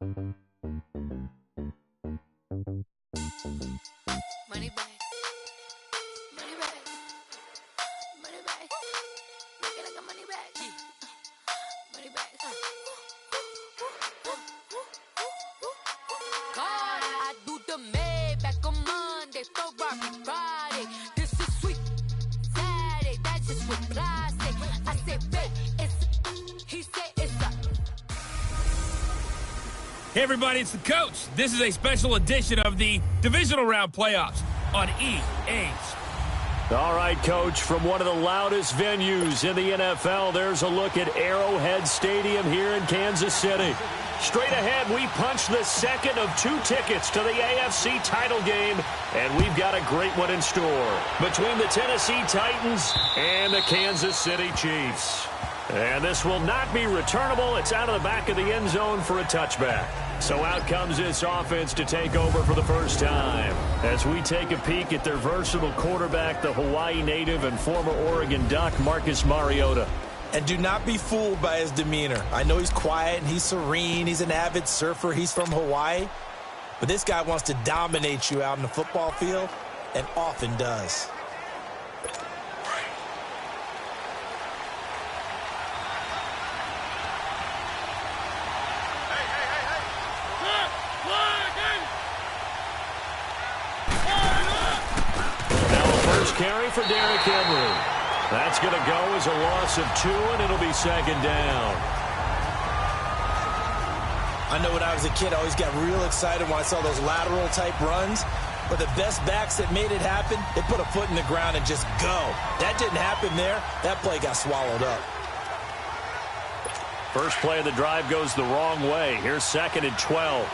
Money back. Money back. Money back. Make it like a money back. Money back. God, I do the Maybach on Monday, Ferrari Friday. This is sweet Saturday. That's just what plastic. I said, babe, it's. He said it's a. Hey everybody, it's the coach. This is a special edition of the Divisional Round Playoffs on EA. All right, Coach, from one of the loudest venues in the NFL, there's a look at Arrowhead Stadium here in Kansas City. Straight ahead, we punch the second of 2 tickets to the AFC title game, and we've got a great one in store between the Tennessee Titans and the Kansas City Chiefs. And this will not be returnable. It's out of the back of the end zone for a touchback. So out comes this offense to take over for the first time. As we take a peek at their versatile quarterback, the Hawaii native and former Oregon Duck, Marcus Mariota. And do not be fooled by his demeanor. I know he's quiet and he's serene. He's an avid surfer. He's from Hawaii. But this guy wants to dominate you out in the football field and often does. Carry for Derrick Henry. That's going to go as a loss of 2, and it'll be second down. I know when I was a kid, I always got real excited when I saw those lateral-type runs. But the best backs that made it happen, they put a foot in the ground and just go. That didn't happen there. That play got swallowed up. First play of the drive goes the wrong way. Here's 2nd and 12.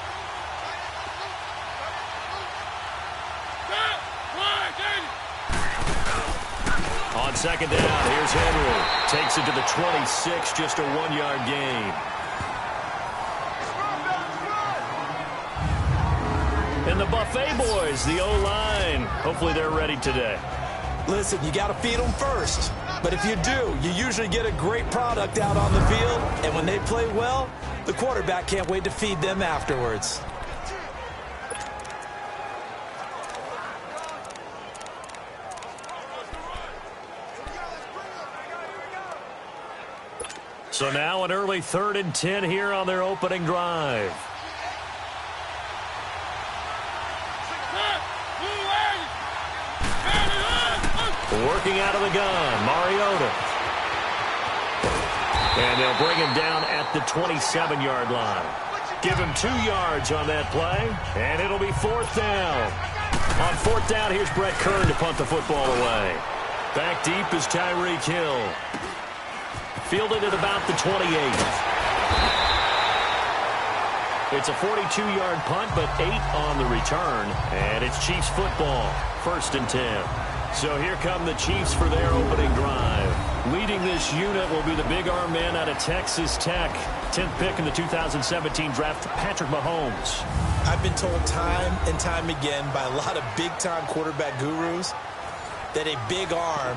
On second down, here's Henry. Takes it to the 26, just a 1-yard gain. And the Buffet boys, the O-line, hopefully they're ready today. Listen, you got to feed them first. But if you do, you usually get a great product out on the field. And when they play well, the quarterback can't wait to feed them afterwards. So now an early 3rd and 10 here on their opening drive. Working out of the gun, Mariota. And they'll bring him down at the 27-yard line. Give him 2 yards on that play, and it'll be 4th down. On 4th down, here's Brett Kern to punt the football away. Back deep is Tyreek Hill. Fielded at about the 28. It's a 42-yard punt, but 8 on the return. And it's Chiefs football, 1st and 10. So here come the Chiefs for their opening drive. Leading this unit will be the big arm man out of Texas Tech. 10th pick in the 2017 draft, Patrick Mahomes. I've been told time and time again by a lot of big-time quarterback gurus that a big arm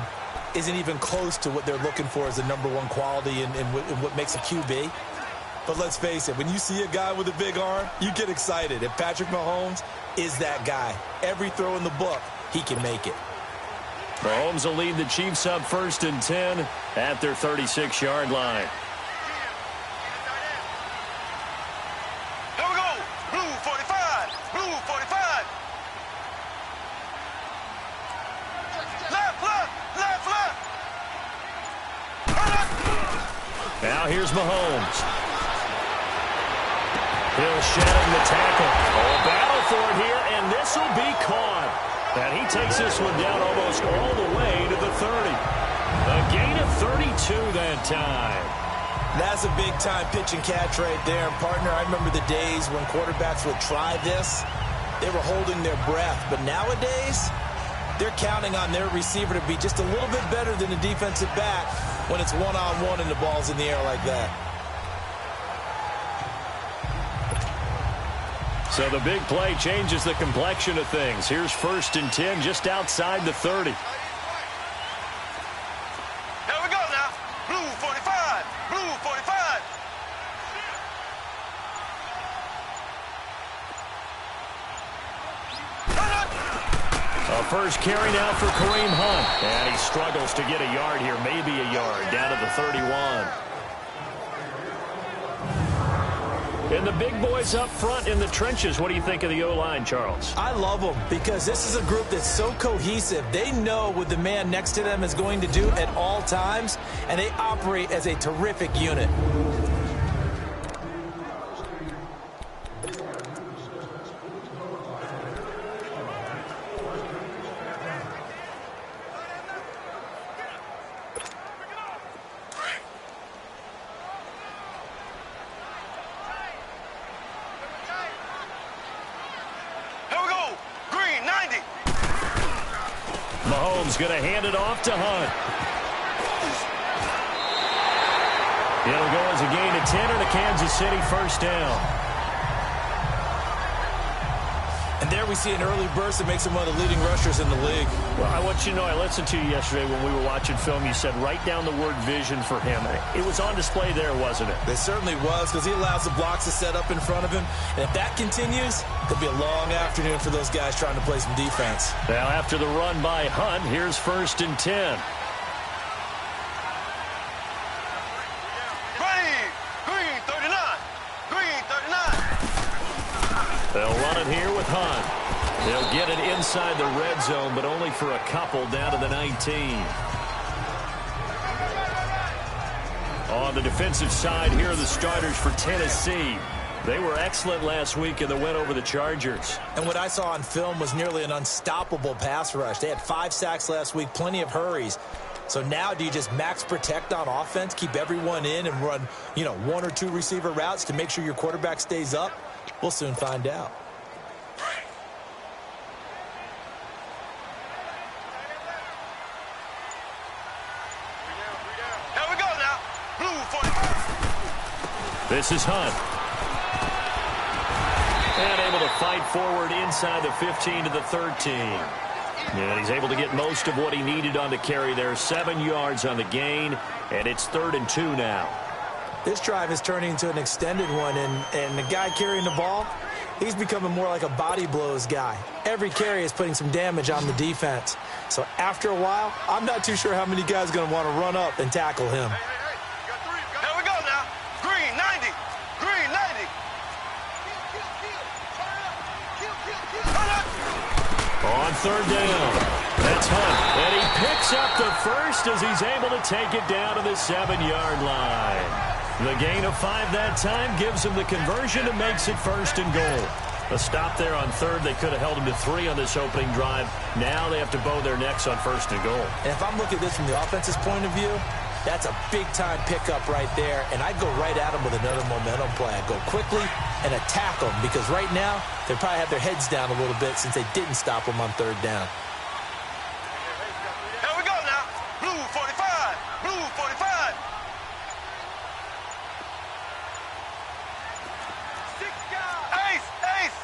isn't even close to what they're looking for as the #1 quality in what makes a QB. But let's face it, when you see a guy with a big arm, you get excited. And Patrick Mahomes is that guy. Every throw in the book, he can make it. Mahomes will lead the Chiefs up 1st and 10 at their 36-yard line. Here we go. Blue 45. Blue 45. Left, left, left, left. Now here's Mahomes. Hill shedding the tackle. Oh, battle for it here, and this will be caught. And he takes this one down almost all the way to the 30. A gain of 32 that time. That's a big-time pitch and catch right there. And, partner, I remember the days when quarterbacks would try this. They were holding their breath. But nowadays, they're counting on their receiver to be just a little bit better than the defensive back when it's one-on-one and the ball's in the air like that. So the big play changes the complexion of things. Here's 1st and 10 just outside the 30. Here we go now. Blue 45. Blue 45. A first carry now for Kareem Hunt. And he struggles to get a yard here, maybe a yard, down to the 31. And the big boys up front in the trenches. What do you think of the O-line, Charles? I love them because this is a group that's so cohesive. They know what the man next to them is going to do at all times, and they operate as a terrific unit. Mahomes going to hand it off to Hunt. It'll go as a gain of 10 and a Kansas City first down. And there we see an early burst that makes him one of the leading rushers in the league. Well, I want you to know, I listened to you yesterday when we were watching film. You said write down the word vision for him. It was on display there, wasn't it? It certainly was, because he allows the blocks to set up in front of him. And if that continues, it'll be a long afternoon for those guys trying to play some defense. Now, after the run by Hunt, here's 1st and 10. Green 39. Green 39. They'll run it here with Hunt. They'll get it inside the red zone, but only for a couple down to the 19. On the defensive side, here are the starters for Tennessee. They were excellent last week in the win over the Chargers. And what I saw on film was nearly an unstoppable pass rush. They had 5 sacks last week, plenty of hurries. So now do you just max protect on offense, keep everyone in and run, 1 or 2 receiver routes to make sure your quarterback stays up? We'll soon find out. Here we go now. Blue 45. This is Hunt. And able to fight forward inside the 15 to the 13. And he's able to get most of what he needed on the carry there. 7 yards on the gain, and it's 3rd and 2 now. This drive is turning into an extended one, and the guy carrying the ball, he's becoming more like a body blows guy. Every carry is putting some damage on the defense. So after a while, I'm not too sure how many guys are going to want to run up and tackle him. Here we go now. Green 90. Green 90. On 3rd down, that's Hunt. And he picks up the first as he's able to take it down to the 7-yard line. The gain of 5 that time gives him the conversion and makes it 1st and goal. A stop there on 3rd. They could have held him to 3 on this opening drive. Now they have to bow their necks on 1st and goal. And if I'm looking at this from the offense's point of view, that's a big-time pickup right there. And I'd go right at him with another momentum play. I'd go quickly and attack them, because right now they probably have their heads down a little bit since they didn't stop them on 3rd down. Here we go now. Blue 45. Blue 45. Ace.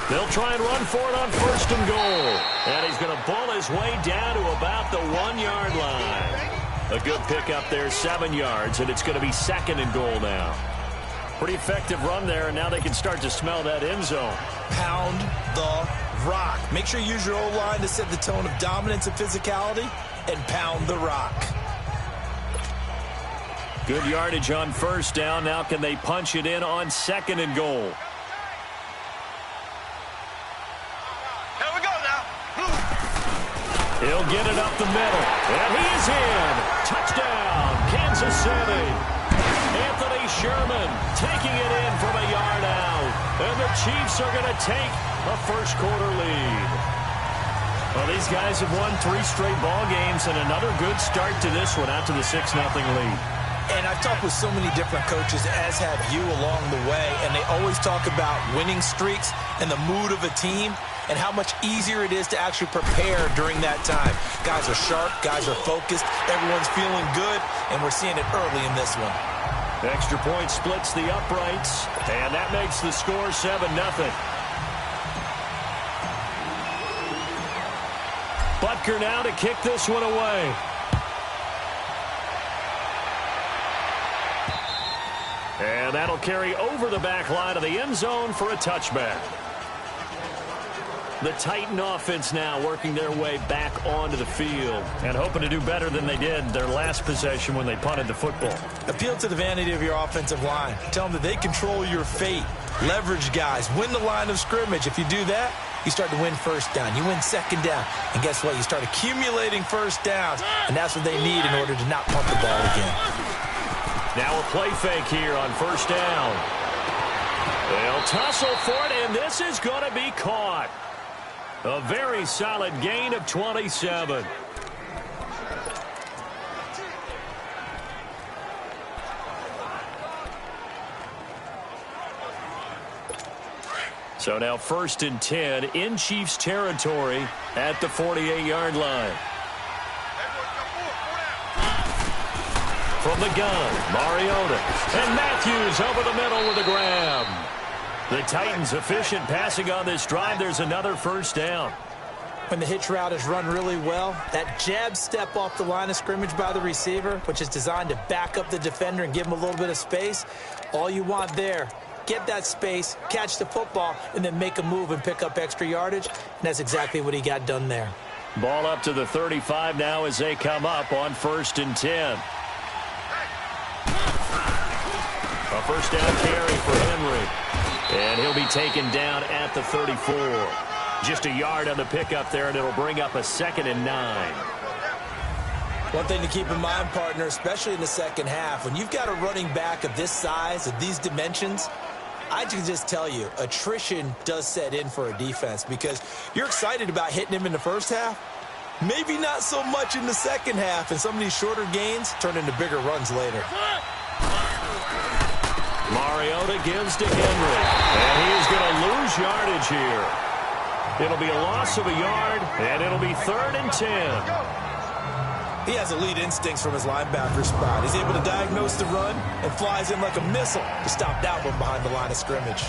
They'll try and run for it on 1st and goal. And he's going to bull his way down to about the 1-yard line. A good pickup there, 7 yards, and it's going to be 2nd and goal now. Pretty effective run there, and now they can start to smell that end zone. Pound the rock. Make sure you use your O-line to set the tone of dominance and physicality, and pound the rock. Good yardage on 1st down. Now can they punch it in on 2nd and goal? Here we go now. Blue. He'll get it up the middle, and he is in. Touchdown, Kansas City. Anthony Sherman taking it in from a yard out. And the Chiefs are going to take a first-quarter lead. Well, these guys have won 3 straight ball games, and another good start to this one out to the 6-0 lead. And I've talked with so many different coaches, as have you along the way, and they always talk about winning streaks and the mood of a team and how much easier it is to actually prepare during that time. Guys are sharp, guys are focused, everyone's feeling good, and we're seeing it early in this one. Extra point splits the uprights, and that makes the score 7-0. Butker now to kick this one away. And that'll carry over the back line of the end zone for a touchback. The Titan offense now working their way back onto the field and hoping to do better than they did their last possession when they punted the football. Appeal to the vanity of your offensive line. Tell them that they control your fate. Leverage guys. Win the line of scrimmage. If you do that, you start to win first down. You win second down. And guess what? You start accumulating first downs. And that's what they need in order to not punt the ball again. Now a play fake here on first down. They'll tussle for it, and this is going to be caught. A very solid gain of 27. So now 1st and 10 in Chiefs territory at the 48-yard line. From the gun, Mariota. And Matthews over the middle with a grab. The Titans efficient passing on this drive. There's another first down. When the hitch route is run really well, that jab step off the line of scrimmage by the receiver, which is designed to back up the defender and give him a little bit of space, all you want there, get that space, catch the football, and then make a move and pick up extra yardage. And that's exactly what he got done there. Ball up to the 35 now as they come up on 1st and 10. A first down carry for Henry. And he'll be taken down at the 34. Just a yard on the pickup there, and it'll bring up a 2nd and 9. One thing to keep in mind, partner, especially in the second half, when you've got a running back of this size, of these dimensions, I can just tell you, attrition does set in for a defense because you're excited about hitting him in the first half. Maybe not so much in the second half, and some of these shorter gains turn into bigger runs later. Mariota gives to Henry, and he is going to lose yardage here. It'll be a loss of a yard, and it'll be 3rd and 10. He has elite instincts from his linebacker spot. He's able to diagnose the run and flies in like a missile to stop that one behind the line of scrimmage.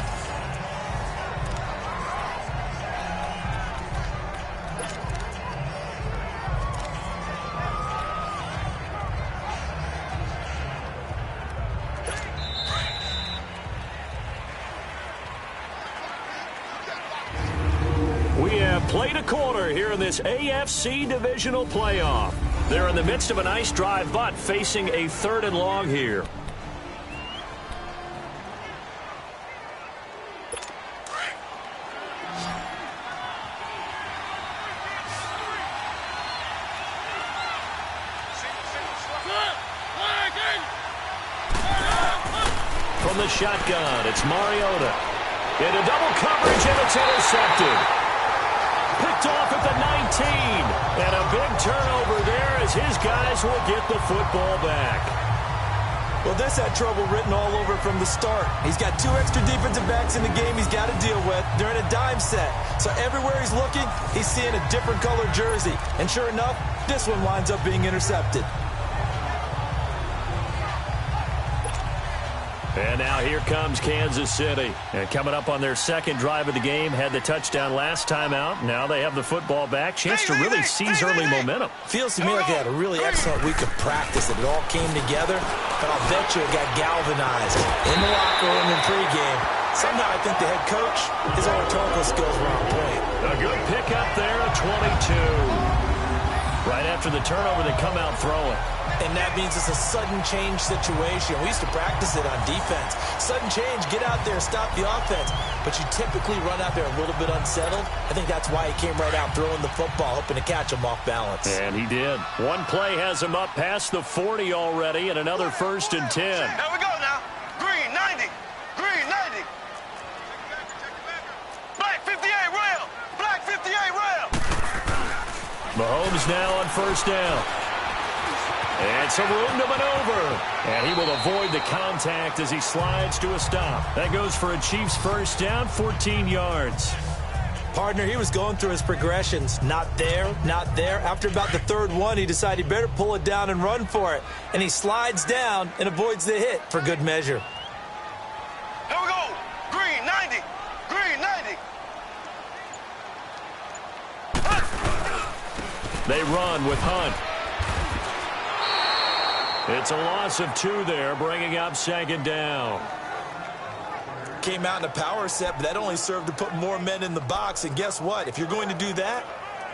Played a quarter here in this AFC divisional playoff. They're in the midst of a nice drive, but facing a 3rd and long here. From the shotgun, it's Mariota. Into double coverage, and it's intercepted. Picked off at the 19. And a big turnover there as his guys will get the football back. Well, this had trouble written all over from the start. He's got 2 extra defensive backs in the game he's got to deal with. They're in a dime set. So everywhere he's looking, he's seeing a different color jersey. And sure enough, this one winds up being intercepted. And now here comes Kansas City. And coming up on their 2nd drive of the game, had the touchdown last time out. Now they have the football back. Chance to really seize early momentum. Feels to me like they had a really excellent week of practice. It all came together. But I'll bet you it got galvanized in the locker room in pregame. Somehow I think the head coach, his rhetorical skills were on point. A good pickup there at 22. Right after the turnover, they come out throwing. And that means it's a sudden change situation. We used to practice it on defense. Sudden change, get out there, stop the offense. But you typically run out there a little bit unsettled. I think that's why he came right out throwing the football, hoping to catch him off balance. And he did. One play has him up past the 40 already, and another 1st and 10. Here we go now. Green 90. Green 90. Black 58 rail. Black 58 rail. Mahomes now on 1st down. And some room to maneuver. And he will avoid the contact as he slides to a stop. That goes for a Chiefs first down, 14 yards. Partner, he was going through his progressions. Not there, not there. After about the 3rd one, he decided he better pull it down and run for it. And he slides down and avoids the hit for good measure. Here we go. Green 90. Green 90. They run with Hunt. It's a loss of 2 there, bringing up 2nd down. came out in a power set, but that only served to put more men in the box. And guess what? If you're going to do that,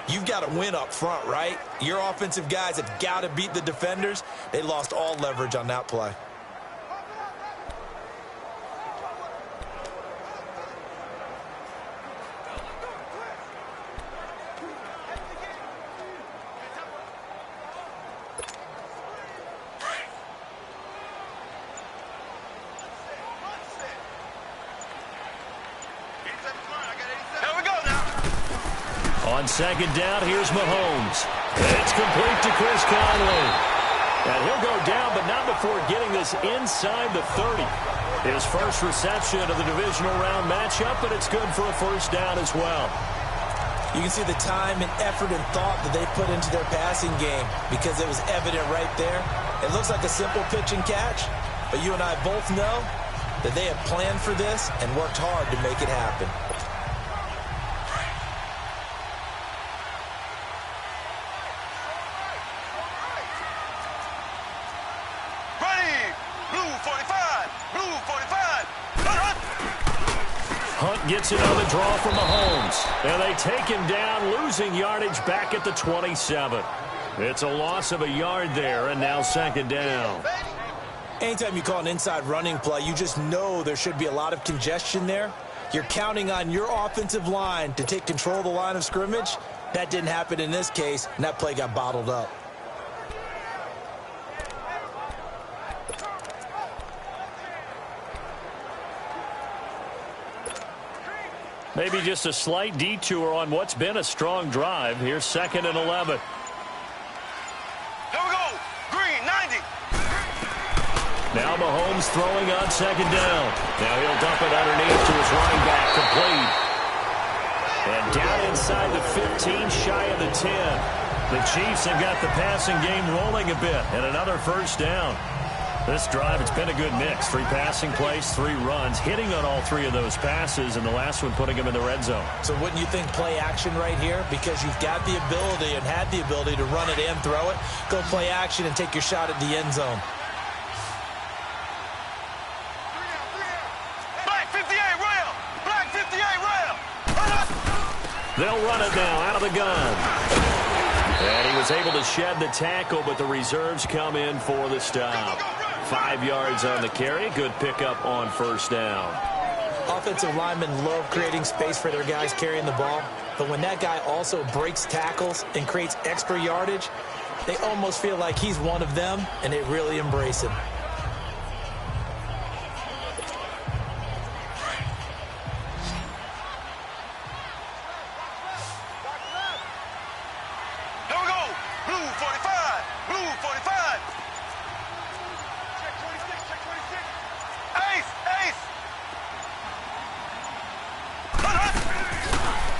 you've got to win up front, right? Your offensive guys have got to beat the defenders. They lost all leverage on that play. On second down, here's Mahomes. It's complete to Chris Conley. And he'll go down, but not before getting this inside the 30. His first reception of the divisional round matchup, but it's good for a first down as well. You can see the time and effort and thought that they put into their passing game because it was evident right there. It looks like a simple pitch and catch, but you and I both know that they have planned for this and worked hard to make it happen. Hunt gets another draw from Mahomes. And they take him down, losing yardage back at the 27. It's a loss of a yard there, and now second down. Anytime you call an inside running play, you just know there should be a lot of congestion there. You're counting on your offensive line to take control of the line of scrimmage. That didn't happen in this case, and that play got bottled up. Maybe just a slight detour on what's been a strong drive. Here's second and 11. Here we go. Green, 90. Now Mahomes throwing on second down. Now he'll dump it underneath to his running back, complete. And down inside the 15, shy of the 10. The Chiefs have got the passing game rolling a bit, and another first down. This drive, it's been a good mix. 3 passing plays, 3 runs, hitting on all 3 of those passes, and the last one putting him in the red zone. So wouldn't you think play action right here? Because you've got the ability and had the ability to run it and throw it. Go play action and take your shot at the end zone. Black 58 rail. Black 58 rail. They'll run it now out of the gun. And he was able to shed the tackle, but the reserves come in for the stop. 5 yards on the carry. Good pickup on first down. Offensive linemen love creating space for their guys carrying the ball. But when that guy also breaks tackles and creates extra yardage, they almost feel like he's one of them, and they really embrace him. Here we go. Blue 45. Blue 45. Check 26. Check 26. Ace. Ace.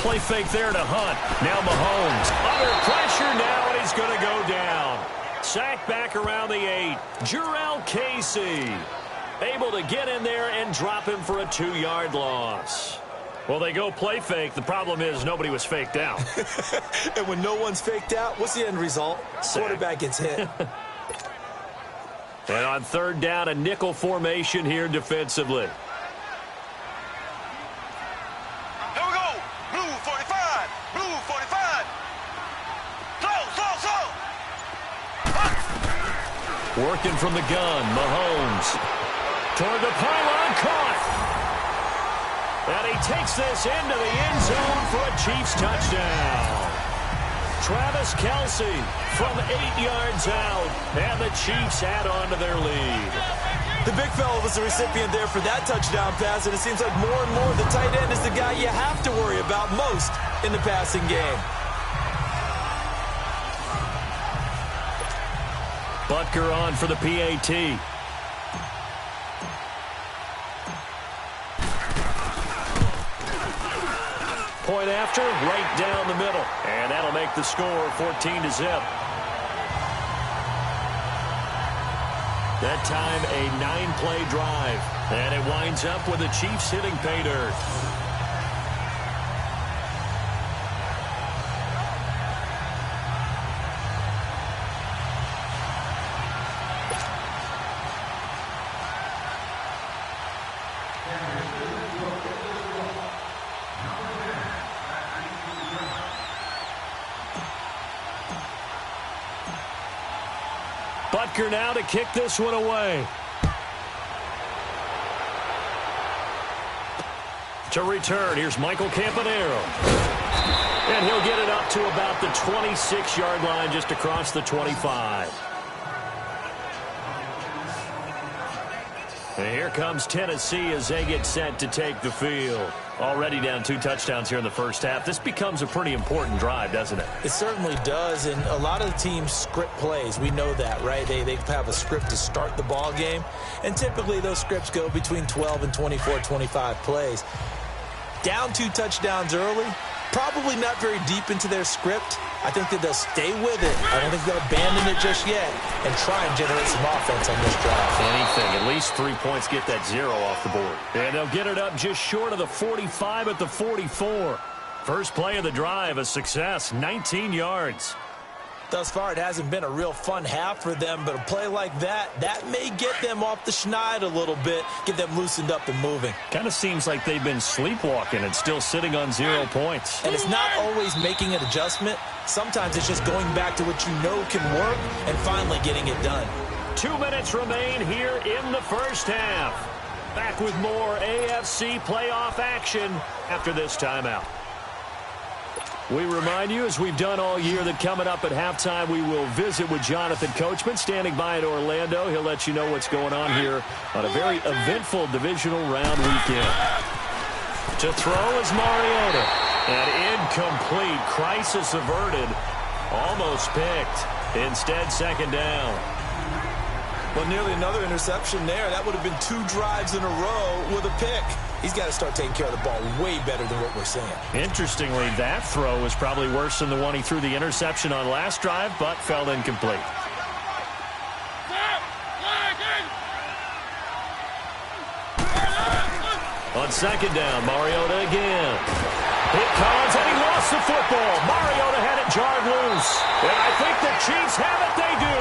Play fake there to Hunt. Now Mahomes under pressure now, and he's going to go down. Sacked back around the 8. Jurrell Casey able to get in there and drop him for a 2-yard loss. Well, they go play fake. The problem is nobody was faked out. And when no one's faked out, what's the end result? Sack. Quarterback gets hit. And on third down, a nickel formation here defensively. Here we go. Blue 45. Blue 45. Slow. Working from the gun, Mahomes. Toward the pylon, caught. And he takes this into the end zone for a Chiefs touchdown. Travis Kelce from 8 yards out, and the Chiefs add on to their lead. The big fella was the recipient there for that touchdown pass, and it seems like more and more the tight end is the guy you have to worry about most in the passing game. Butker on for the PAT. Point after, right down the middle. And that'll make the score 14-0. That time, a 9-play drive. And it winds up with the Chiefs hitting pay dirt. Butker now to kick this one away. To return, here's Michael Campanaro. And he'll get it up to about the 26-yard line, just across the 25. And here comes Tennessee as they get set to take the field. Already down 2 touchdowns here in the first half. This becomes a pretty important drive, doesn't it? It certainly does, and a lot of the teams script plays. We know that, right? They have a script to start the ball game, and typically those scripts go between 12 and 24, 25 plays. Down 2 touchdowns early, probably not very deep into their script. I think that they'll stay with it. I don't think they'll abandon it just yet and try and generate some offense on this drive. Anything. At least 3 points get that 0 off the board. And they'll get it up just short of the 45 at the 44. First play of the drive, a success, 19 yards. Thus far, it hasn't been a real fun half for them, but a play like that may get them off the schneid a little bit, get them loosened up and moving. Kind of seems like they've been sleepwalking and still sitting on 0 points. And it's not always making an adjustment. Sometimes it's just going back to what you know can work and finally getting it done. 2 minutes remain here in the first half. Back with more AFC playoff action after this timeout. We remind you, as we've done all year, that coming up at halftime, we will visit with Jonathan Coachman, standing by in Orlando. He'll let you know what's going on here on a very eventful divisional round weekend. To throw is Mariota. And incomplete. Crisis averted. Almost picked. Instead, second down. Well, nearly another interception there. That would have been 2 drives in a row with a pick. He's got to start taking care of the ball way better than what we're seeing. Interestingly, that throw was probably worse than the one he threw the interception on last drive, but fell incomplete. On second down, Mariota again. Hit Collins, and he lost the football. Mariota had it jarred loose. And I think the Chiefs have it. They do.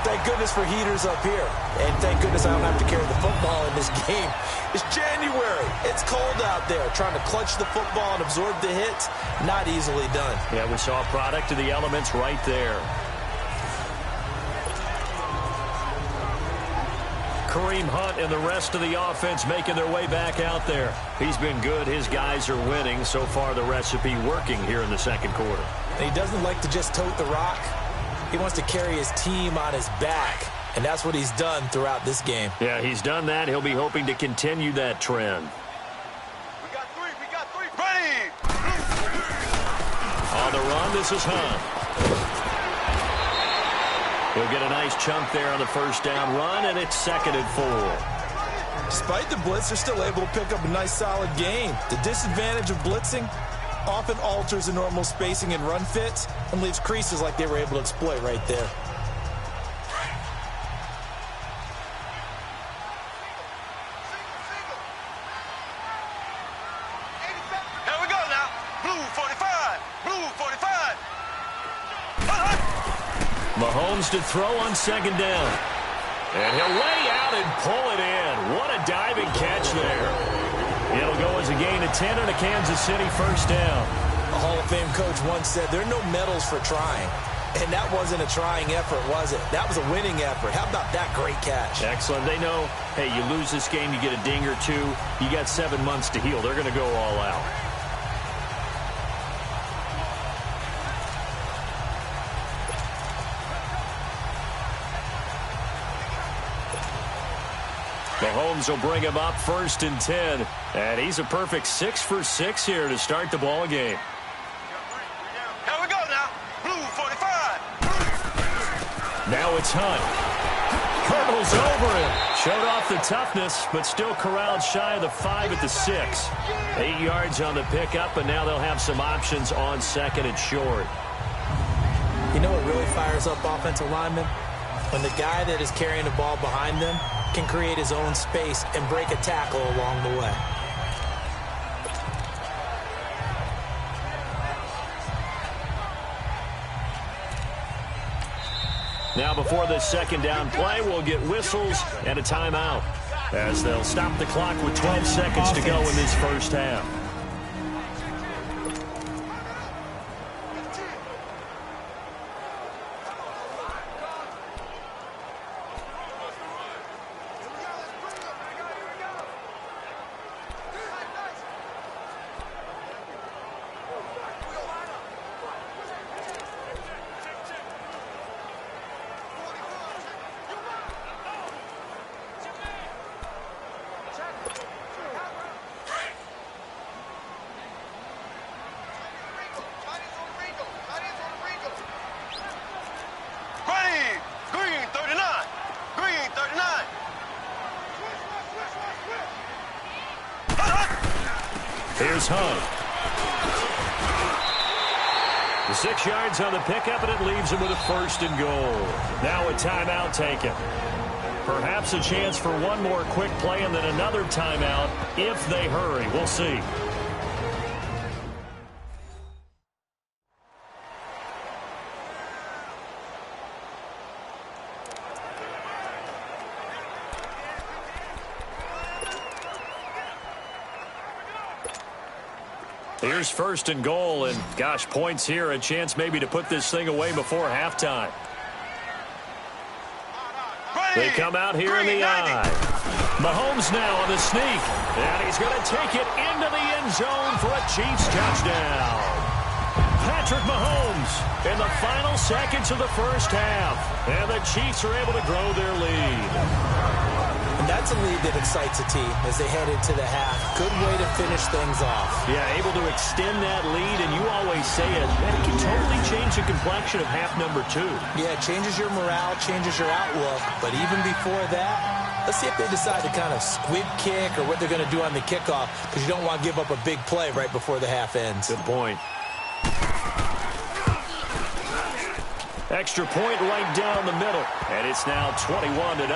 Thank goodness for heaters up here. And thank goodness I don't have to carry the football in this game. It's January. It's cold out there. Trying to clutch the football and absorb the hits, not easily done. Yeah, we saw a product of the elements right there. Kareem Hunt and the rest of the offense making their way back out there. He's been good. His guys are winning. So far, the recipe working here in the second quarter. And he doesn't like to just tote the rock. He wants to carry his team on his back, and that's what he's done throughout this game. Yeah, he's done that. He'll be hoping to continue that trend. We got three. Ready! On the run, this is Hunt. He'll get a nice chunk there on the first down run, and it's 2nd and 4. Despite the blitz, they're still able to pick up a nice, solid gain. The disadvantage of blitzing often alters the normal spacing and run fits and leaves creases like they were able to exploit right there. Here we go now. Blue 45. Blue 45. Mahomes to throw on second down. And he'll lay out and pull it in. What a diving catch there. It'll go as a gain of 10 and a Kansas City first down. A Hall of Fame coach once said, there are no medals for trying. And that wasn't a trying effort, was it? That was a winning effort. How about that great catch? Excellent. They know, hey, you lose this game, you get a ding or 2. You got 7 months to heal. They're going to go all out. Mahomes will bring him up 1st and 10. And he's a perfect 6 for 6 here to start the ball game. Here we go now. Blue 45. Now it's Hunt. Hurdles over him. Showed off the toughness, but still corralled shy of the 5 at the 6. 8 yards on the pickup, and now they'll have some options on 2nd and short. You know what really fires up offensive linemen? When the guy that is carrying the ball behind them can create his own space and break a tackle along the way. Now before this second down play, we'll get whistles and a timeout as they'll stop the clock with 12 seconds to go in this first half. Here's Hunt. The 6 yards on the pickup, and it leaves him with a 1st and goal. Now a timeout taken. Perhaps a chance for one more quick play and then another timeout if they hurry. We'll see. Here's 1st and goal, and gosh, points here, a chance maybe to put this thing away before halftime. They come out here in the eye. Mahomes now on the sneak, and he's going to take it into the end zone for a Chiefs touchdown. Patrick Mahomes in the final seconds of the first half, and the Chiefs are able to grow their lead. And that's a lead that excites a team as they head into the half. Good way to finish things off. Yeah, able to extend that lead, and you always say it, that it can totally change the complexion of half number 2. Yeah, it changes your morale, changes your outlook. But even before that, let's see if they decide to kind of squib kick or what they're going to do on the kickoff, because you don't want to give up a big play right before the half ends. Good point. Extra point right down the middle, and it's now 21-0.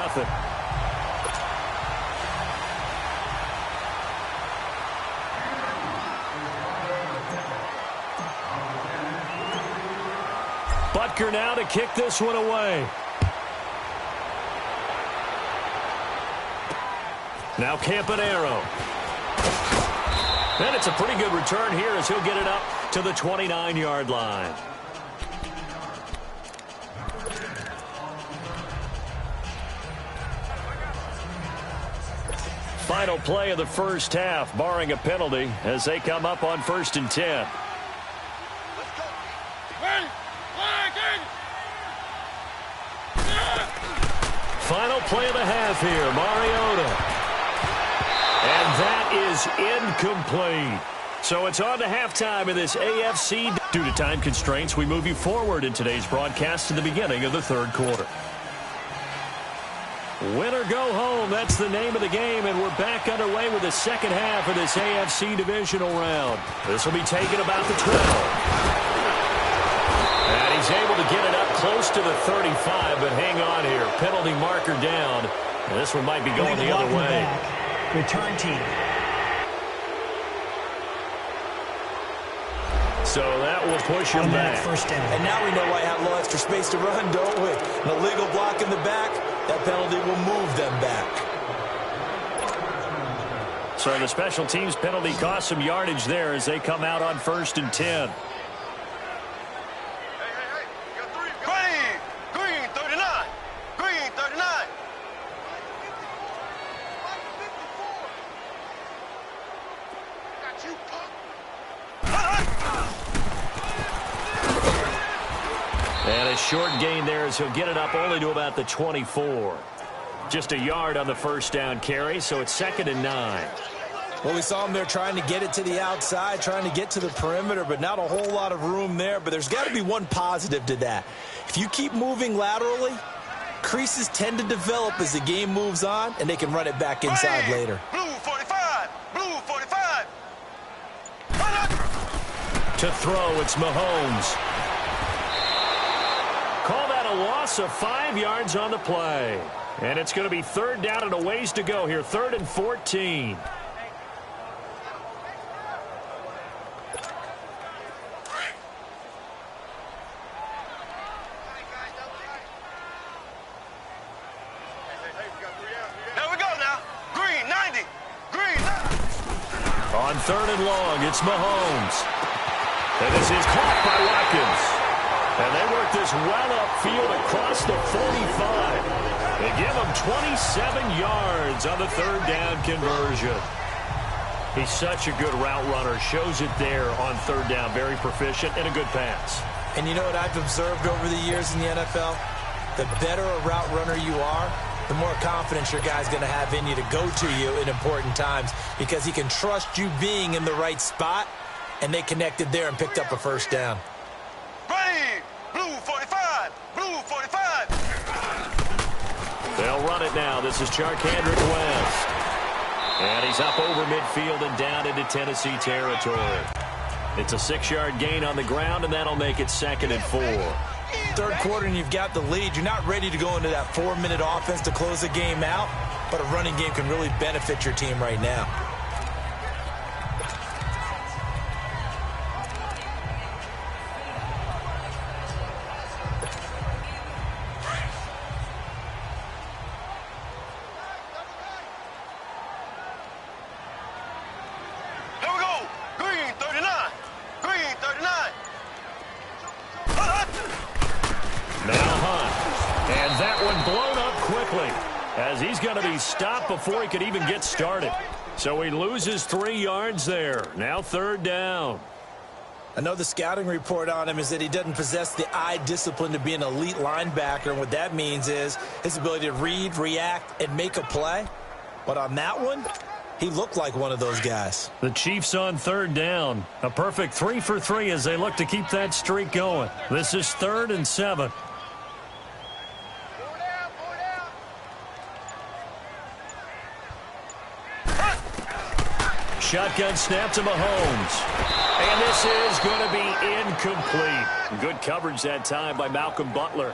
Butker now to kick this one away. Now Campanaro. And it's a pretty good return here as he'll get it up to the 29-yard line. Final play of the first half, barring a penalty, as they come up on 1st and 10. Final play of the half here, Mariota. And that is incomplete. So it's on to halftime in this AFC. Due to time constraints, we move you forward in today's broadcast to the beginning of the 3rd quarter. Win or go home, that's the name of the game, and we're back underway with the second half of this AFC divisional round. This will be taken about the 12. And he's able to get it up close to the 35, but hang on here. Penalty marker down. And this one might be going the other way. Return team. So that will push him back. First down. And now we know why I have a little extra space to run, don't we? An illegal block in the back. That penalty will move them back. So the special teams penalty cost some yardage there as they come out on 1st and 10. Green 39. Green 39. Got you, punk. And a short gain there as he'll get it up only to about the 24. Just a yard on the first down carry, so it's 2nd and 9. Well, we saw him there trying to get it to the outside, trying to get to the perimeter, but not a whole lot of room there. But there's got to be one positive to that. If you keep moving laterally, creases tend to develop as the game moves on, and they can run it back inside later. Blue 45. Blue 45. To throw, it's Mahomes. Call that a loss of 5 yards on the play. And it's going to be 3rd down and a ways to go here. 3rd and 14. There we go now. Green 90. Green 90. On 3rd and long, it's Mahomes. And this is caught by Watkins. And they work this well upfield across the 45. They give him 27 yards on the 3rd down conversion. He's such a good route runner. Shows it there on 3rd down. Very proficient and a good pass. And you know what I've observed over the years in the NFL? The better a route runner you are, the more confidence your guy's going to have in you to go to you in important times because he can trust you being in the right spot, and they connected there and picked up a 1st down. Ready. Blue 45. Blue 45. They'll run it now. This is Charkandrick West. And he's up over midfield and down into Tennessee territory. It's a 6-yard gain on the ground, and that'll make it 2nd and 4. Third quarter, and you've got the lead. You're not ready to go into that 4-minute offense to close the game out, but a running game can really benefit your team right now. As he's going to be stopped before he could even get started. So he loses 3 yards there. Now 3rd down. Another scouting report on him is that he doesn't possess the eye discipline to be an elite linebacker. And what that means is his ability to read, react, and make a play. But on that one, he looked like one of those guys. The Chiefs on 3rd down. A perfect 3 for 3 as they look to keep that streak going. This is 3rd and 7. Shotgun snap to Mahomes. And this is going to be incomplete. Good coverage that time by Malcolm Butler.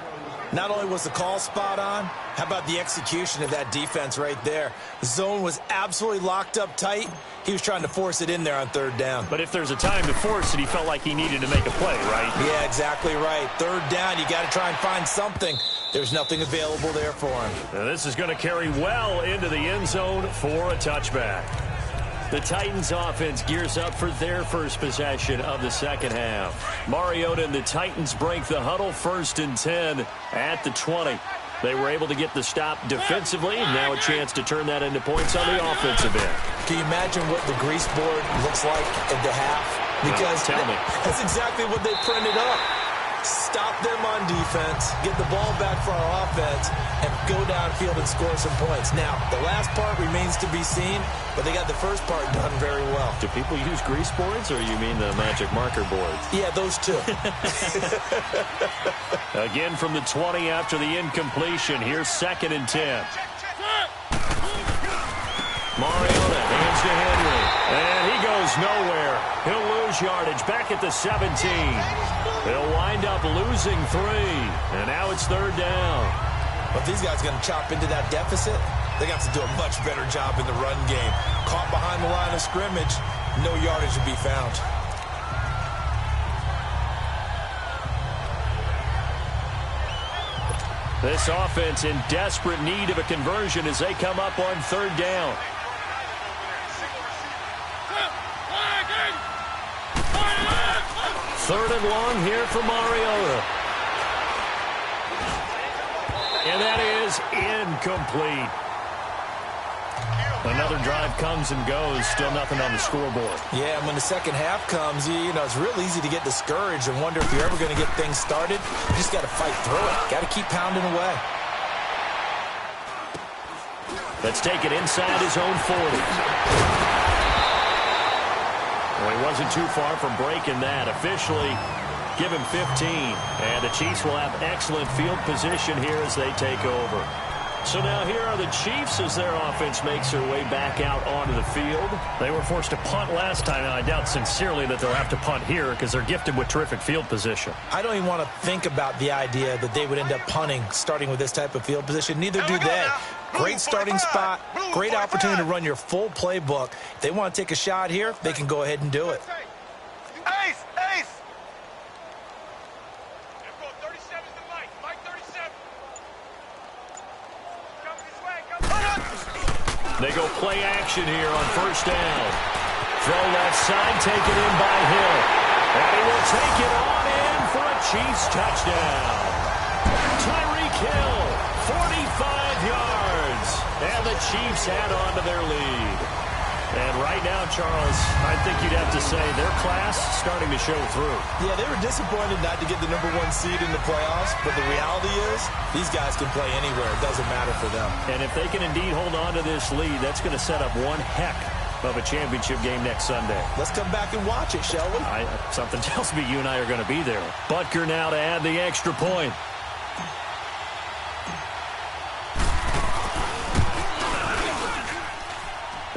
Not only was the call spot on, how about the execution of that defense right there? The zone was absolutely locked up tight. He was trying to force it in there on 3rd down. But if there's a time to force it, he felt like he needed to make a play, right? Yeah, exactly right. 3rd down, you got to try and find something. There's nothing available there for him. Now this is going to carry well into the end zone for a touchback. The Titans offense gears up for their first possession of the 2nd half. Mariota and the Titans break the huddle 1st and 10 at the 20. They were able to get the stop defensively, and now a chance to turn that into points on the offensive end. Can you imagine what the grease board looks like at the half? Because tell me. That's exactly what they printed up. Stop them on defense, get the ball back for our offense, and go downfield and score some points. Now, the last part remains to be seen, but they got the first part done very well. Do people use grease boards, or you mean the magic marker boards? Yeah, those two. Again from the 20 after the incompletion. Here's 2nd and 10. Mariota hands to Henry, and he goes nowhere. He'll lose yardage back at the 17. He'll wind up losing 3, and now it's 3rd down. But these guys are going to chop into that deficit. They're going to have to do a much better job in the run game. Caught behind the line of scrimmage, no yardage to be found. This offense in desperate need of a conversion as they come up on 3rd down. Third and long here for Mariota. And that is incomplete. Another drive comes and goes. Still nothing on the scoreboard. Yeah, and when the 2nd half comes, you know, it's real easy to get discouraged and wonder if you're ever going to get things started. You just got to fight through it. Got to keep pounding away. Let's take it inside his own 40. Well, he wasn't too far from breaking that. Officially, give him 15. And the Chiefs will have excellent field position here as they take over. So now here are the Chiefs as their offense makes their way back out onto the field. They were forced to punt last time, and I doubt sincerely that they'll have to punt here because they're gifted with terrific field position. I don't even want to think about the idea that they would end up punting starting with this type of field position. Neither do they. Great starting spot, great opportunity to run your full playbook. If they want to take a shot here, they can go ahead and do it. Ace! Ace! 37's the Mike. Mike 37. Come this way. Come. They go play action here on 1st down. Throw left side, taken in by Hill. And he will take it on in for a Chiefs touchdown. Tyreek Hill, 45 yards. And the Chiefs add on to their lead. And right now, Charles, I think you'd have to say their class starting to show through. Yeah, they were disappointed not to get the #1 seed in the playoffs, but the reality is these guys can play anywhere. It doesn't matter for them. And if they can indeed hold on to this lead, that's going to set up one heck of a championship game next Sunday. Let's come back and watch it, shall we? Something tells me you and I are going to be there. Butker now to add the extra point.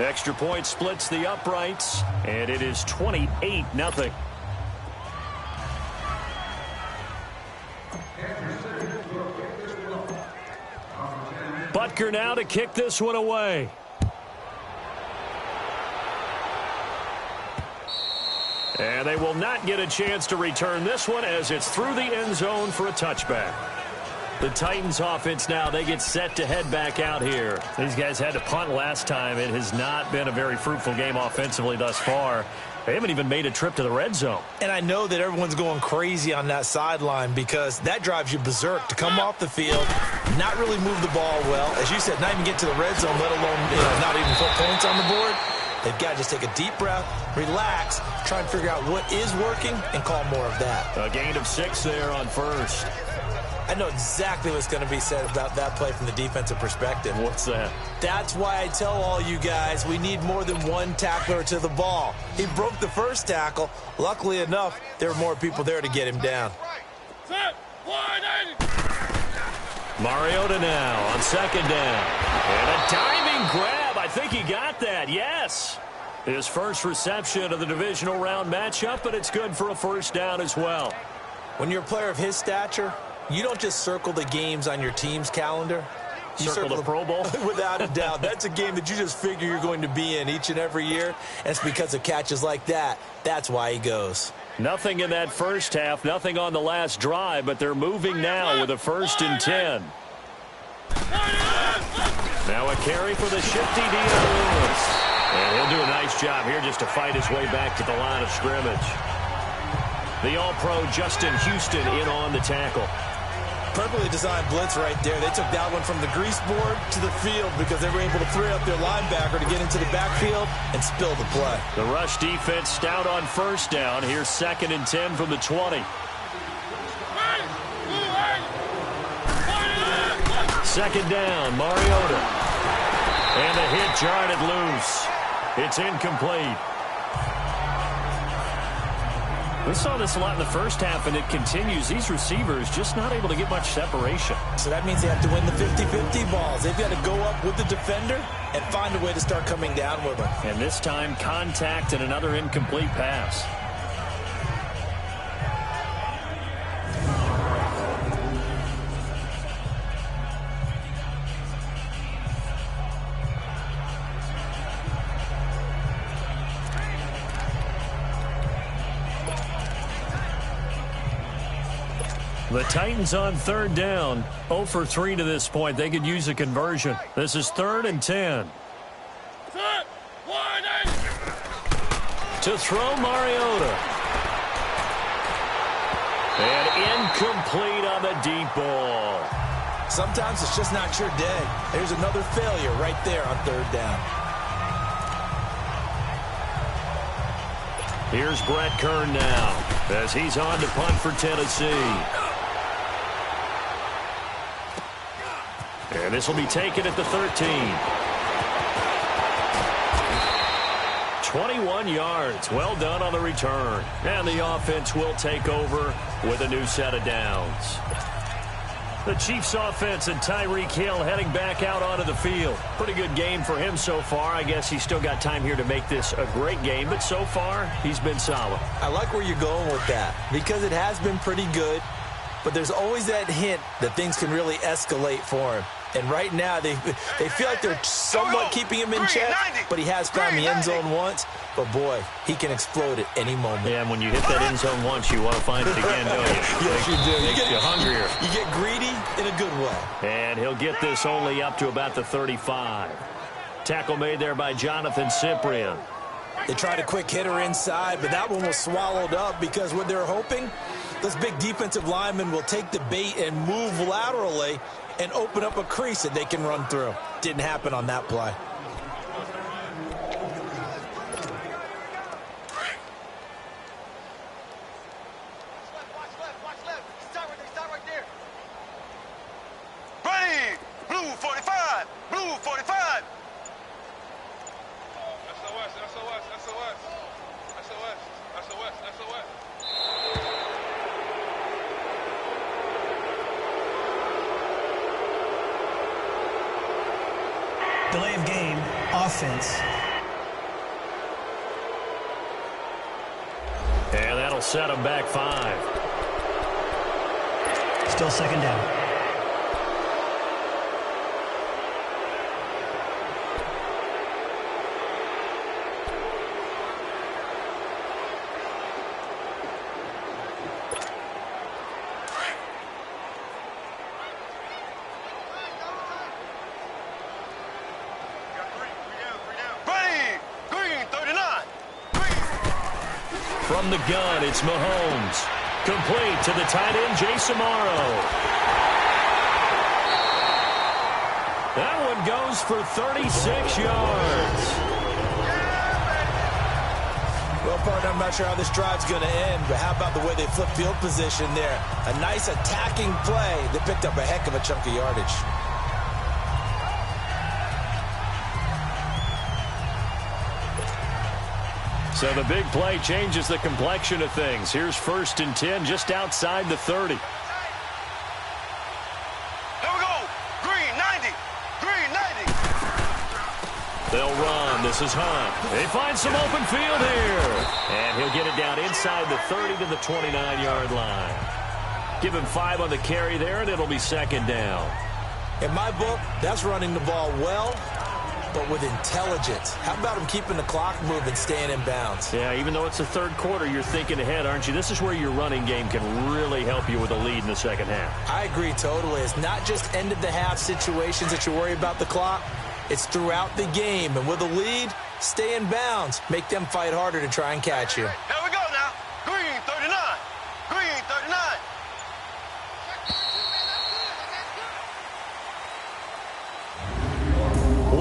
Extra point splits the uprights, and it is 28-0. Butker now to kick this one away. And they will not get a chance to return this one as it's through the end zone for a touchback. The Titans offense now, they get set to head back out here. These guys had to punt last time. It has not been a very fruitful game offensively thus far. They haven't even made a trip to the red zone. And I know that everyone's going crazy on that sideline because that drives you berserk to come off the field, not really move the ball well. As you said, not even get to the red zone, let alone not even put points on the board. They've got to just take a deep breath, relax, try and figure out what is working, and call more of that. A gain of 6 there on first. I know exactly what's going to be said about that play from the defensive perspective. What's that? That's why I tell all you guys we need more than one tackler to the ball. He broke the first tackle. Luckily enough, there were more people there to get him down. Mariota now on second down. And a diving grab. I think he got that. Yes. His first reception of the divisional round matchup, but it's good for a first down as well. When you're a player of his stature, you don't just circle the games on your team's calendar. You circle the Pro Bowl? Without a doubt. That's a game that you just figure you're going to be in each and every year. And it's because of catches like that. That's why he goes. Nothing in that first half, nothing on the last drive, but they're moving now with a 1st and 10. Now a carry for the shifty Dion Lewis. And he'll do a nice job here just to fight his way back to the line of scrimmage. The All-Pro Justin Houston in on the tackle. Perfectly designed blitz right there. They took that one from the grease board to the field because they were able to free up their linebacker to get into the backfield and spill the play. The rush defense stout on first down. Here's 2nd and 10 from the 20. Second down, Mariota. And the hit jarred it loose. It's incomplete. We saw this a lot in the first half, and it continues. These receivers just not able to get much separation. So that means they have to win the 50-50 balls. They've got to go up with the defender and find a way to start coming down with them. And this time, contact and another incomplete pass. The Titans on 3rd down. 0 for 3 to this point. They could use a conversion. This is 3rd and 10. To throw, Mariota. And incomplete on the deep ball. Sometimes it's just not your day. There's another failure right there on 3rd down. Here's Brett Kern now as he's on to punt for Tennessee. And this will be taken at the 13. 21 yards. Well done on the return. And the offense will take over with a new set of downs. The Chiefs offense and Tyreek Hill heading back out onto the field. Pretty good game for him so far. I guess he's still got time here to make this a great game, but so far he's been solid. I like where you're going with that because it has been pretty good, but there's always that hint that things can really escalate for him. And right now, they feel like they're somewhat keeping him in check, but he has found the end zone once. But, boy, he can explode at any moment. Yeah, and when you hit that end zone once, you want to find it again, don't you? Yes, you do. Makes you hungrier. You get greedy in a good way. And he'll get this only up to about the 35. Tackle made there by Jonathan Cyprien. They tried a quick hitter inside, but that one was swallowed up because what they're hoping, those big defensive linemen will take the bait and move laterally and open up a crease that they can run through. Didn't happen on that play. Watch left. Start right there. Ready! Blue 45! Blue 45! SOS. Delay of game, offense. set them back 5. Still second down. From the gun, it's Mahomes. Complete to the tight end, Jason Morrow. That one goes for 36 yards. Well, partner, I'm not sure how this drive's going to end, but how about the way they flip field position there? A nice attacking play that picked up a heck of a chunk of yardage. So the big play changes the complexion of things. Here's 1st and 10 just outside the 30. Here we go. Green 90. Green 90. They'll run. This is Hunt. They find some open field here. And he'll get it down inside the 30 to the 29-yard line. Give him 5 on the carry there, and it'll be 2nd down. In my book, that's running the ball well, but with intelligence. How about him keeping the clock moving, staying in bounds? Yeah, even though it's the 3rd quarter, you're thinking ahead, aren't you? This is where your running game can really help you with a lead in the 2nd half. I agree totally. It's not just end-of-the-half situations that you worry about the clock. It's throughout the game. And with a lead, stay in bounds. Make them fight harder to try and catch you. Here we go now. Green 39. Green 39.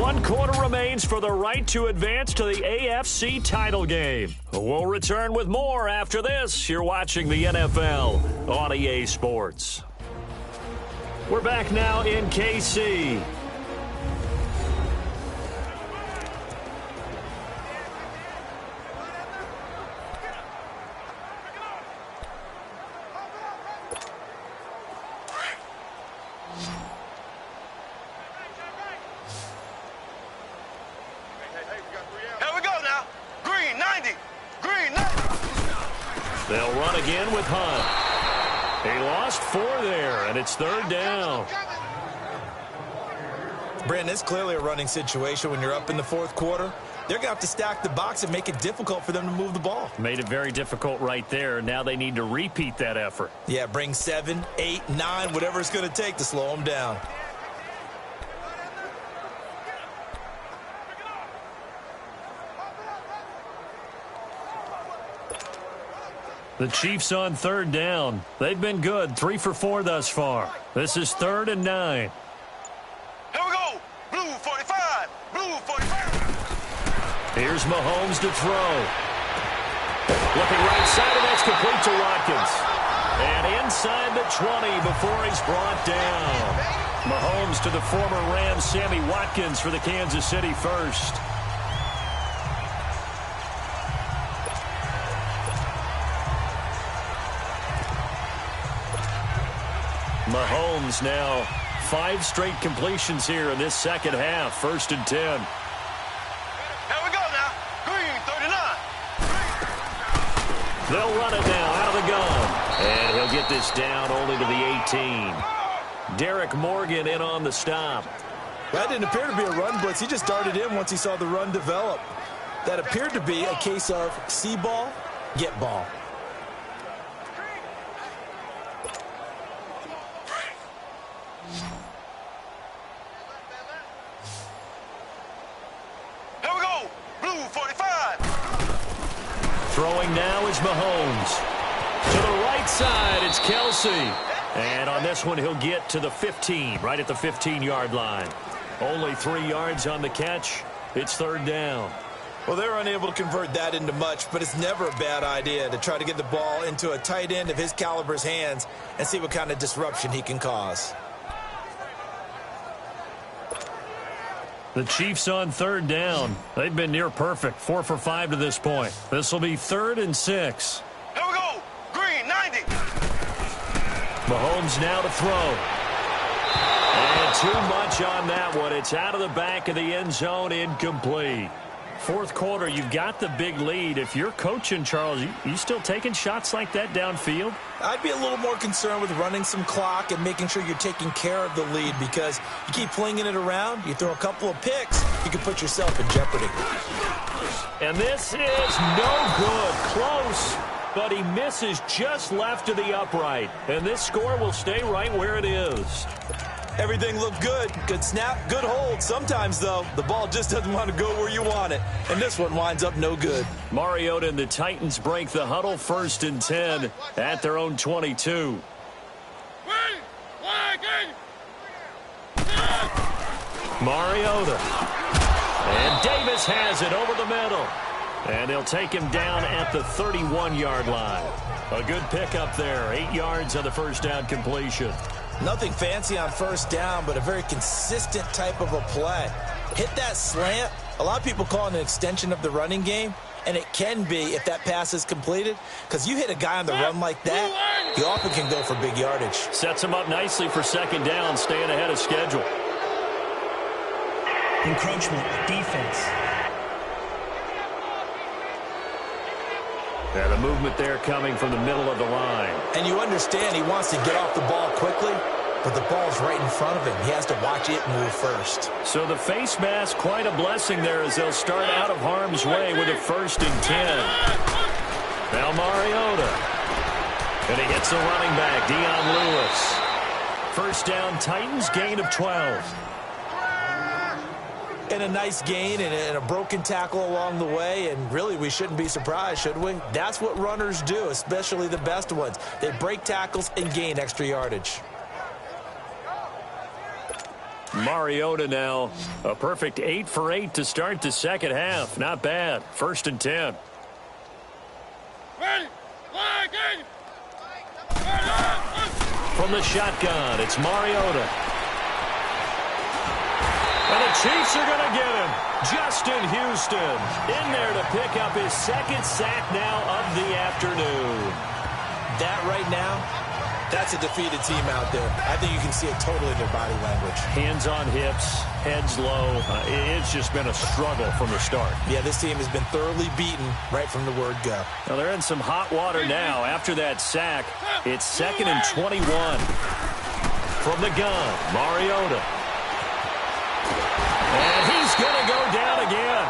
One quarter remains for the right to advance to the AFC title game. We'll return with more after this. You're watching the NFL on EA Sports. We're back now in KC. They'll run again with Hunt. He lost 4 there, and it's 3rd down. Brandon, it's clearly a running situation when you're up in the 4th quarter. They're going to have to stack the box and make it difficult for them to move the ball. Made it very difficult right there. Now they need to repeat that effort. Yeah, bring 7, 8, 9, whatever it's going to take to slow them down. The Chiefs on 3rd down. They've been good, 3 for 4 thus far. This is 3rd and 9. Here we go. Blue 45. Blue 45. Here's Mahomes to throw. Looking right side, and that's complete to Watkins. And inside the 20 before he's brought down. Mahomes to the former Rams, Sammy Watkins for the Kansas City first. Mahomes now 5 straight completions here in this 2nd half. 1st and 10. Here we go now. Green 39. They'll run it now out of the gun. And he'll get this down only to the 18. Derek Morgan in on the stop. That didn't appear to be a run blitz. He just darted in once he saw the run develop. That appeared to be a case of see ball, get ball. Throwing now is Mahomes. To the right side, it's Kelsey. And on this one, he'll get to the 15, right at the 15-yard line. Only 3 yards on the catch. It's 3rd down. Well, they're unable to convert that into much, but it's never a bad idea to try to get the ball into a tight end of his caliber's hands and see what kind of disruption he can cause. The Chiefs on 3rd down. They've been near perfect, 4 for 5 to this point. This will be 3rd and 6. Here we go. Green 90. Mahomes now to throw. And too much on that one. It's out of the back of the end zone, incomplete. Fourth quarter, you've got the big lead. If you're coaching, Charles, you still taking shots like that downfield? I'd be a little more concerned with running some clock and making sure you're taking care of the lead, because you keep flinging it around, you throw a couple of picks, you can put yourself in jeopardy. And this is no good. Close, but he misses just left of the upright. And this score will stay right where it is. Everything looked good. Good snap, good hold. Sometimes, though, the ball just doesn't want to go where you want it. And this one winds up no good. Mariota and the Titans break the huddle, 1st and 10 at their own 22. Mariota. And Davis has it over the middle. And they'll take him down at the 31-yard line. A good pickup there. 8 yards on the first down completion. Nothing fancy on first down, but a very consistent type of a play. Hit that slant. A lot of people call it an extension of the running game, and it can be if that pass is completed, because you hit a guy on the run like that, he often can go for big yardage. Sets him up nicely for 2nd down, staying ahead of schedule. Encroachment, defense. Yeah, the movement there coming from the middle of the line. And you understand he wants to get off the ball quickly, but the ball's right in front of him. He has to watch it move first. So the face mask, quite a blessing there as they'll start out of harm's way with a 1st and 10. Now Mariota. And he hits the running back, Dion Lewis. First down, Titans, gain of 12. And a nice gain and a broken tackle along the way, and really we shouldn't be surprised, should we? That's what runners do, especially the best ones. They break tackles and gain extra yardage. Mariota now, a perfect 8 for 8 to start the second half. Not bad. 1st and 10. From the shotgun, it's Mariota. And the Chiefs are going to get him. Justin Houston in there to pick up his 2nd sack now of the afternoon. That right now, that's a defeated team out there. I think you can see it totally in their body language. Hands on hips, heads low. It's just been a struggle from the start. Yeah, this team has been thoroughly beaten right from the word go. Now they're in some hot water now after that sack. It's 2nd and 21. From the gun, Mariota. And he's going to go down again.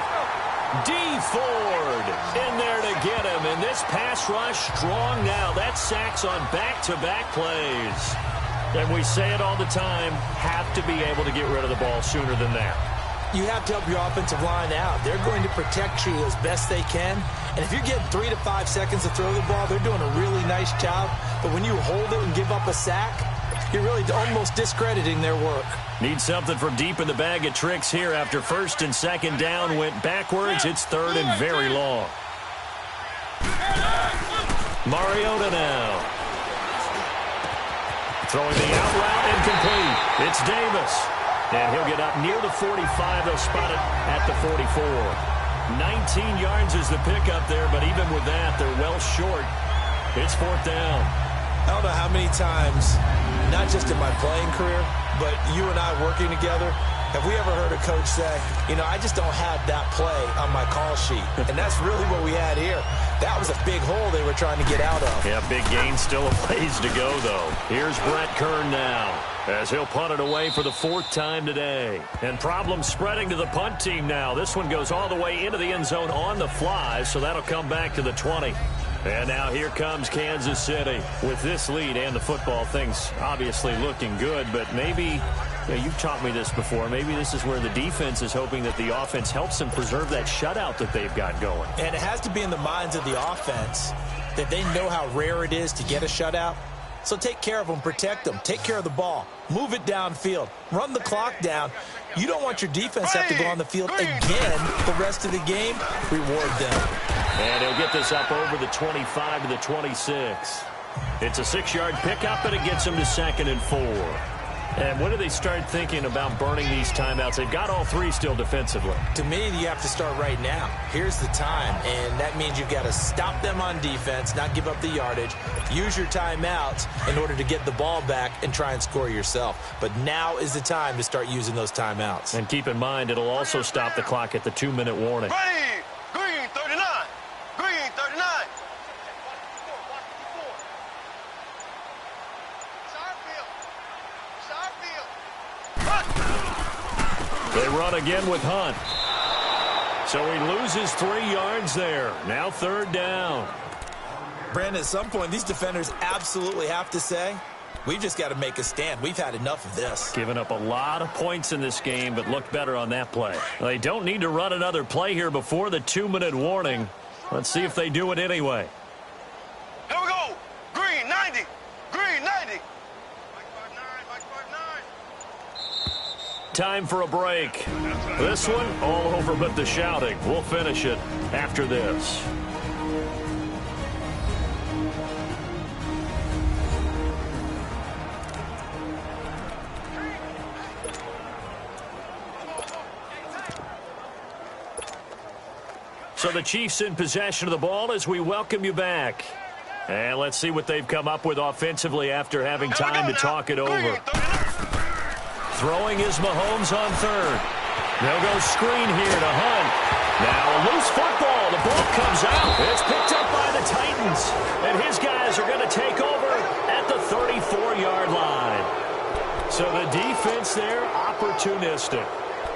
D. Ford in there to get him. And this pass rush strong now. That sacks on back-to-back plays. And we say it all the time, have to be able to get rid of the ball sooner than that. You have to help your offensive line out. They're going to protect you as best they can. And if you're getting 3 to 5 seconds to throw the ball, they're doing a really nice job. But when you hold it and give up a sack, you're really almost discrediting their work. Need something from deep in the bag of tricks here after 1st and 2nd down went backwards. It's 3rd and very long. Mariota now. Throwing the out route incomplete. It's Davis. And he'll get up near the 45. They'll spot it at the 44. 19 yards is the pickup there, but even with that, they're well short. It's 4th down. I don't know how many times, not just in my playing career, but you and I working together, have we ever heard a coach say, you know, I just don't have that play on my call sheet. And that's really what we had here. That was a big hole they were trying to get out of. Yeah, big gain, still a ways to go, though. Here's Brett Kern now, as he'll punt it away for the 4th time today. And problems spreading to the punt team now. This one goes all the way into the end zone on the fly, so that'll come back to the 20. And now here comes Kansas City with this lead and the football. Things obviously looking good, but maybe, you've taught me this before, maybe this is where the defense is hoping that the offense helps them preserve that shutout that they've got going. And it has to be in the minds of the offense that they know how rare it is to get a shutout. So take care of them, protect them, take care of the ball, move it downfield, run the clock down. You don't want your defense to have to go on the field again the rest of the game. Reward them. And he'll get this up over the 25 to the 26. It's a 6-yard pickup, and it gets him to 2nd and 4. And when do they start thinking about burning these timeouts? They've got all three still defensively. To me, you have to start right now. Here's the time, and that means you've got to stop them on defense, not give up the yardage, use your timeouts in order to get the ball back and try and score yourself. But now is the time to start using those timeouts. And keep in mind, it'll also stop the clock at the 2-minute warning. Ready! Green 39! Green 39! They run again with Hunt. So he loses 3 yards there. Now 3rd down. Brandon, at some point, these defenders absolutely have to say, we've just got to make a stand. We've had enough of this. Giving up a lot of points in this game, but looked better on that play. They don't need to run another play here before the 2-minute warning. Let's see if they do it anyway. Here we go! Green 90! Green 90! Time for a break. This one, all over but the shouting. We'll finish it after this. So the Chiefs in possession of the ball as we welcome you back. And let's see what they've come up with offensively after having time to talk it over. Throwing is Mahomes on 3rd. They'll go screen here to Hunt. Now a loose football. The ball comes out. It's picked up by the Titans. And his guys are going to take over at the 34-yard line. So the defense there, opportunistic.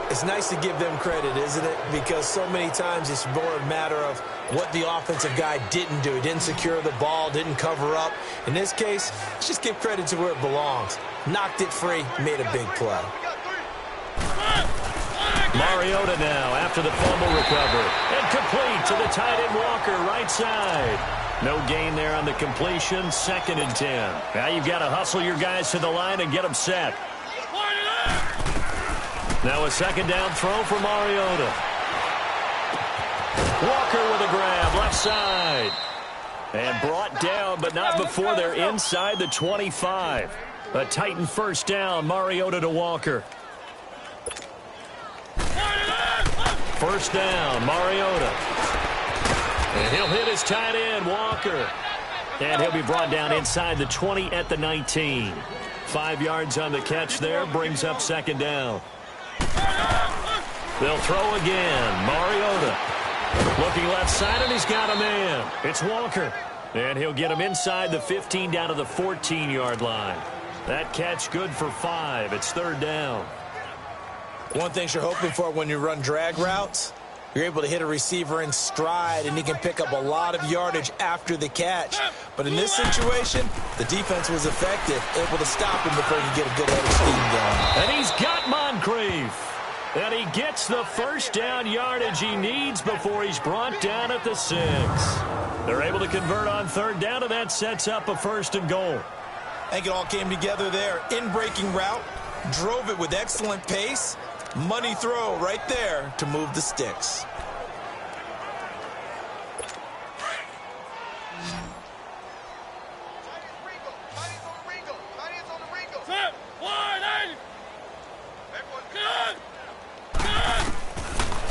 It's nice to give them credit, isn't it? Because so many times it's more a matter of what the offensive guy didn't do. He didn't secure the ball, didn't cover up. In this case, let's just give credit to where it belongs. Knocked it free, made a big play. Mariota now after the fumble recovery. And complete to the tight end Walker, right side. No gain there on the completion, 2nd and 10. Now you've got to hustle your guys to the line and get them set. Now a 2nd down throw for Mariota. Walker with a grab, left side. And brought down, but not before they're inside the 25. A Titan 1st down, Mariota to Walker. 1st down, Mariota. And he'll hit his tight end, Walker. And he'll be brought down inside the 20 at the 19. 5 yards on the catch there, brings up 2nd down. They'll throw again. Mariota looking left side, and he's got a man. It's Walker. And he'll get him inside the 15 down to the 14-yard line. That catch good for 5. It's 3rd down. One thing you're hoping for when you run drag routes, you're able to hit a receiver in stride, and he can pick up a lot of yardage after the catch. But in this situation, the defense was effective, able to stop him before he could get a good head of steam going. And he's got Moncrief. And he gets the 1st down yardage he needs before he's brought down at the 6. They're able to convert on 3rd down, and that sets up a 1st and goal. I think it all came together there. In-breaking route, drove it with excellent pace. Money throw right there to move the sticks.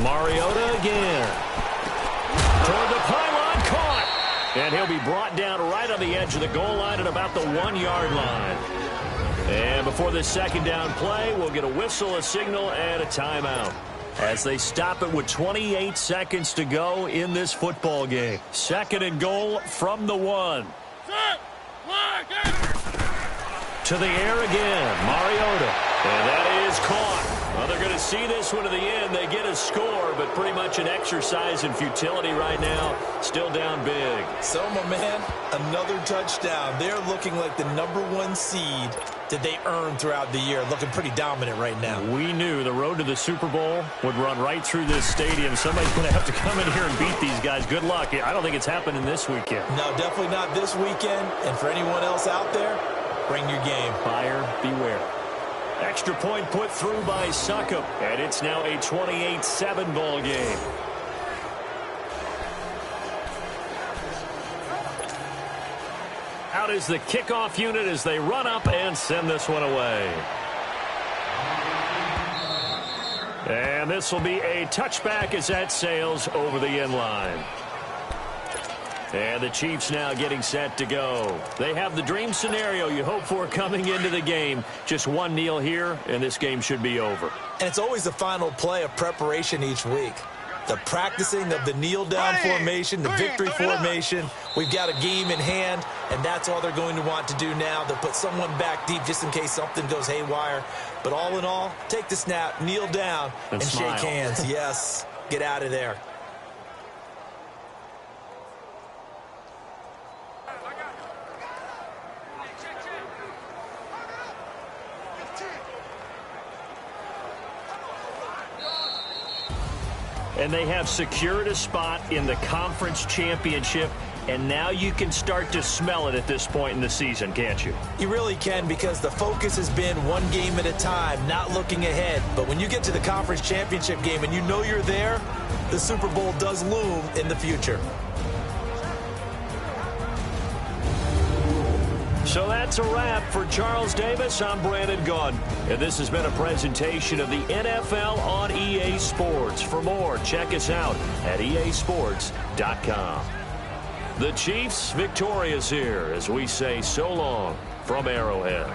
Mariota again. Toward the pylon, caught. And he'll be brought down right on the edge of the goal line at about the 1-yard line. And before this 2nd down play, we'll get a whistle, a signal, and a timeout as they stop it with 28 seconds to go in this football game. 2nd and goal from the 1. To the air again, Mariota. And that is caught. Well, they're going to see this one to the end. They get a score, but pretty much an exercise in futility right now. Still down big. So, my man, another touchdown. They're looking like the #1 seed that they earned throughout the year. Looking pretty dominant right now. We knew the road to the Super Bowl would run right through this stadium. Somebody's going to have to come in here and beat these guys. Good luck. I don't think it's happening this weekend. No, definitely not this weekend. And for anyone else out there, bring your game. Buyer beware. Extra point put through by Succop, and it's now a 28-7 ball game. Out is the kickoff unit as they run up and send this one away. And this will be a touchback as that sails over the end line. And the Chiefs now getting set to go. They have the dream scenario you hope for coming into the game. Just one kneel here, and this game should be over. And it's always the final play of preparation each week. The practicing of the kneel-down formation, the victory formation. We've got a game in hand, and that's all they're going to want to do now. They'll put someone back deep just in case something goes haywire. But all in all, take the snap, kneel down, and shake hands. Yes, get out of there. And they have secured a spot in the conference championship, and now you can start to smell it at this point in the season, can't you? You really can, because the focus has been one game at a time, not looking ahead. But when you get to the conference championship game and you know you're there, the Super Bowl does loom in the future. So that's a wrap for Charles Davis. I'm Brandon Gunn, and this has been a presentation of the NFL on EA Sports. For more, check us out at easports.com. The Chiefs victorious here as we say so long from Arrowhead.